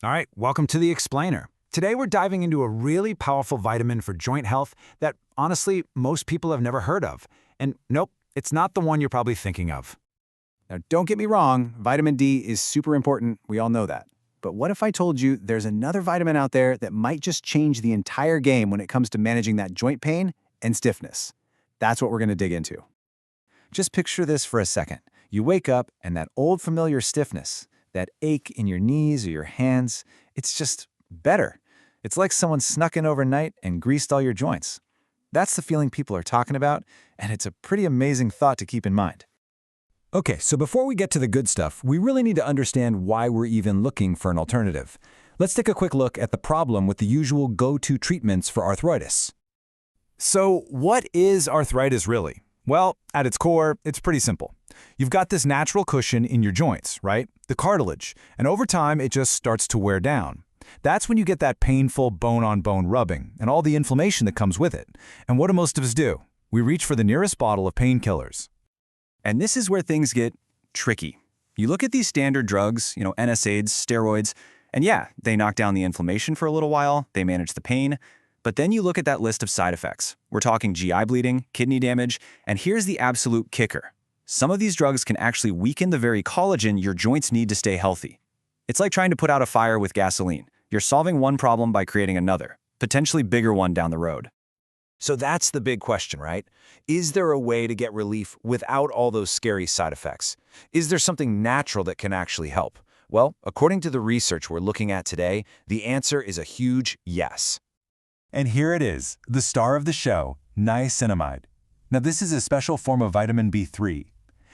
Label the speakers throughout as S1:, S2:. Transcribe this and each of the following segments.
S1: All right, welcome to The Explainer. Today we're diving into a really powerful vitamin for joint health that, honestly, most people have never heard of. And nope, it's not the one you're probably thinking of.
S2: Now, don't get me wrong, vitamin D is super important, we all know that. But what if I told you there's another vitamin out there that might just change the entire game when it comes to managing that joint pain and stiffness? That's what we're going to dig into. Just picture this for a second. You wake up and that old familiar stiffness, that ache in your knees or your hands, it's just better. It's like someone snuck in overnight and greased all your joints. That's the feeling people are talking about, and it's a pretty amazing thought to keep in mind.
S3: Okay, so before we get to the good stuff, we really need to understand why we're even looking for an alternative. Let's take a quick look at the problem with the usual go-to treatments for arthritis.
S1: So, what is arthritis really? Well, at its core, it's pretty simple. You've got this natural cushion in your joints, right? The cartilage, and over time it just starts to wear down. That's when you get that painful bone-on-bone rubbing and all the inflammation that comes with it. And what do most of us do? We reach for the nearest bottle of painkillers.
S2: And this is where things get tricky. You look at these standard drugs, NSAIDs, steroids, and yeah, they knock down the inflammation for a little while, they manage the pain, but then you look at that list of side effects. We're talking GI bleeding, kidney damage, and here's the absolute kicker. Some of these drugs can actually weaken the very collagen your joints need to stay healthy. It's like trying to put out a fire with gasoline. You're solving one problem by creating another, potentially bigger one down the road.
S1: So that's the big question, right? Is there a way to get relief without all those scary side effects? Is there something natural that can actually help? Well, according to the research we're looking at today, the answer is a huge yes.
S3: And here it is, the star of the show, niacinamide. Now this is a special form of vitamin B3.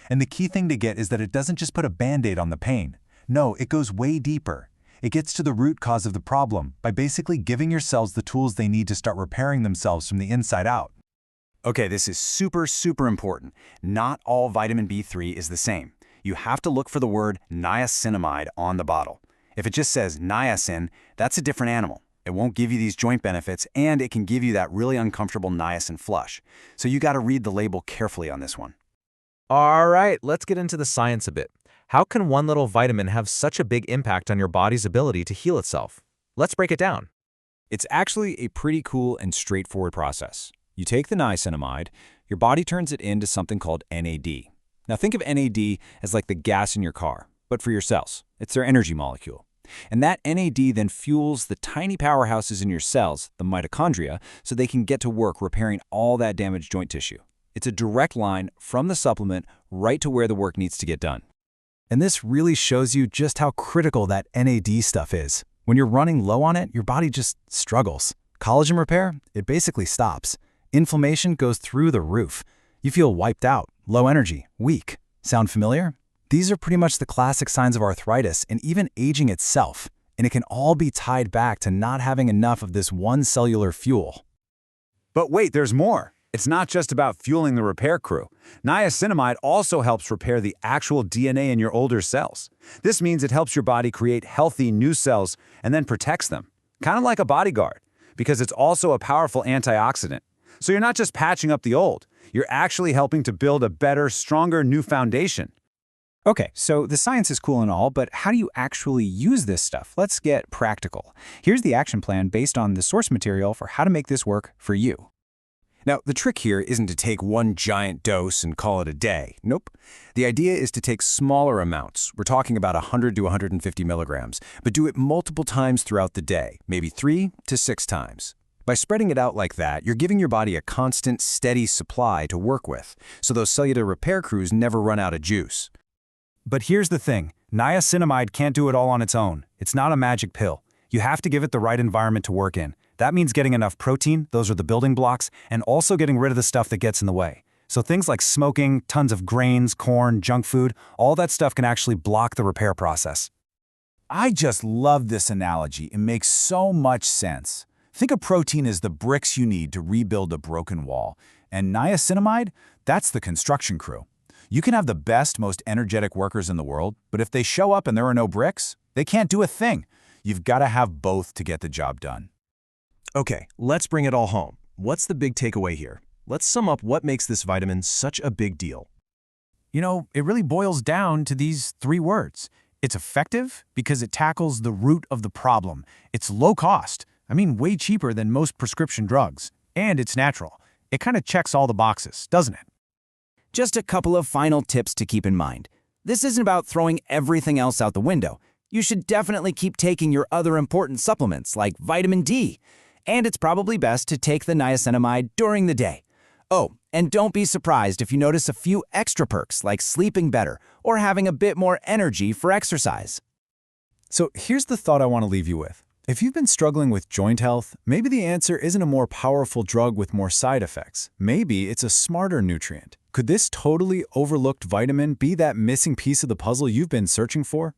S3: And the key thing to get is that it doesn't just put a band-aid on the pain. No, it goes way deeper. It gets to the root cause of the problem by basically giving your cells the tools they need to start repairing themselves from the inside out.
S2: Okay, this is super important. Not all vitamin B3 is the same. You have to look for the word niacinamide on the bottle. If it just says niacin, that's a different animal. It won't give you these joint benefits, and it can give you that really uncomfortable niacin flush. So you got to read the label carefully on this one.
S4: All right, let's get into the science a bit. How can one little vitamin have such a big impact on your body's ability to heal itself? Let's break it down.
S3: It's actually a pretty cool and straightforward process. You take the niacinamide, your body turns it into something called NAD. Now think of NAD as like the gas in your car, but for your cells. It's their energy molecule. And that NAD then fuels the tiny powerhouses in your cells, the mitochondria, so they can get to work repairing all that damaged joint tissue. It's a direct line from the supplement right to where the work needs to get done.
S1: And this really shows you just how critical that NAD stuff is. When you're running low on it, your body just struggles. Collagen repair, it basically stops. Inflammation goes through the roof. You feel wiped out, low energy, weak. Sound familiar? These are pretty much the classic signs of arthritis and even aging itself, and it can all be tied back to not having enough of this one cellular fuel.
S2: But wait, there's more. It's not just about fueling the repair crew. Niacinamide also helps repair the actual DNA in your older cells. This means it helps your body create healthy new cells and then protects them, kind of like a bodyguard, because it's also a powerful antioxidant. So you're not just patching up the old, you're actually helping to build a better, stronger new foundation.
S5: Okay, so the science is cool and all, but how do you actually use this stuff? Let's get practical. Here's the action plan based on the source material for how to make this work for you.
S3: Now, the trick here isn't to take one giant dose and call it a day. Nope. The idea is to take smaller amounts. We're talking about 100 to 150 milligrams, but do it multiple times throughout the day, maybe 3 to 6 times. By spreading it out like that, you're giving your body a constant, steady supply to work with, so those cellular repair crews never run out of juice.
S1: But here's the thing, niacinamide can't do it all on its own. It's not a magic pill. You have to give it the right environment to work in. That means getting enough protein, those are the building blocks, and also getting rid of the stuff that gets in the way. So things like smoking, tons of grains, corn, junk food, all that stuff can actually block the repair process.
S6: I just love this analogy. It makes so much sense. Think of protein as the bricks you need to rebuild a broken wall, and niacinamide, that's the construction crew. You can have the best, most energetic workers in the world, but if they show up and there are no bricks, they can't do a thing. You've got to have both to get the job done.
S7: Okay, let's bring it all home. What's the big takeaway here? Let's sum up what makes this vitamin such a big deal.
S6: It really boils down to these 3 words.
S2: It's effective because it tackles the root of the problem. It's low cost, way cheaper than most prescription drugs. And it's natural. It kind of checks all the boxes, doesn't it?
S8: Just a couple of final tips to keep in mind. This isn't about throwing everything else out the window. You should definitely keep taking your other important supplements like vitamin D. And it's probably best to take the niacinamide during the day. Oh, and don't be surprised if you notice a few extra perks like sleeping better or having a bit more energy for exercise.
S1: So here's the thought I want to leave you with. If you've been struggling with joint health, maybe the answer isn't a more powerful drug with more side effects. Maybe it's a smarter nutrient. Could this totally overlooked vitamin be that missing piece of the puzzle you've been searching for?